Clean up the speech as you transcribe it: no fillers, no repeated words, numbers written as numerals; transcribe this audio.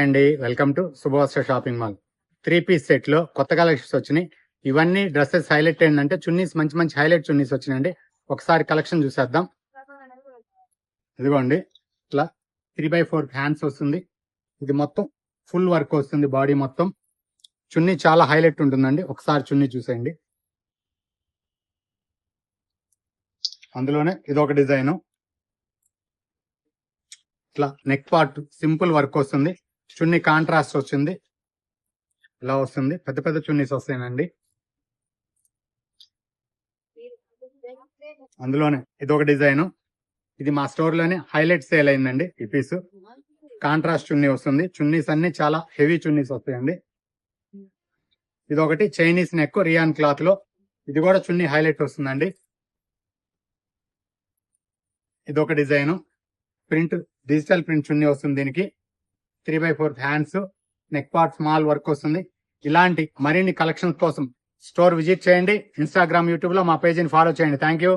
అండి welcome to Shubhavastra shopping mall. 3 piece set లో కొత్త కలెక్షన్స్ వచ్చినాయి. ఇవన్నీ డ్రెస్సెస్ హైలైట్ ఏంటంటే చున్నీస్ మంచి మంచి హైలైట్ చున్నీస్ వచ్చినాయండి. ఒకసారి కలెక్షన్ చూసేద్దాం. ఇదిగోండి ఇట్లా 3x4 హ్యాండ్స్ వస్తుంది. ఇది మొత్తం ఫుల్ వర్క్ వస్తుంది. బాడీ మొత్తం చున్నీ చాలా హైలైట్ ఉంటుందండి. ఒకసారి చున్నీ చూసేయండి. అందులోనే ఇదొక డిజైన్. ఇట్లా నెక్ పార్ట్ సింపుల్ వర్క్ వస్తుంది. చున్నీ కాంట్రాస్ట్ వచ్చింది. ఇలా వస్తుంది. పెద్ద పెద్ద చున్నీస్ వస్తాయండి. అందులోనే ఇదొక డిజైన్. ఇది మా స్టోర్ లోనే హైలైట్ సేల్ అయిందండి. ఈ పీస్ కాంట్రాస్ట్ చున్నీ వస్తుంది. చున్నీస్ అన్ని చాలా హెవీ చున్నీస్ వస్తాయండి. ఇదొకటి చైనీస్ నెక్ రియాన్ క్లాత్ లో. ఇది కూడా చున్నీ హైలైట్ వస్తుందండి. ఇదొక డిజైన్. ప్రింట్ డిజిటల్ ప్రింట్ చున్నీ వస్తుంది. దీనికి 3x4 hands, neck part small work వస్తుంది. ఇలాంటి మరిన్ని కలెక్షన్స్ కోసం స్టోర్ విజిట్ చేయండి. ఇన్స్టాగ్రామ్, యూట్యూబ్ లో మా పేజీని ఫాలో చేయండి. Thank you.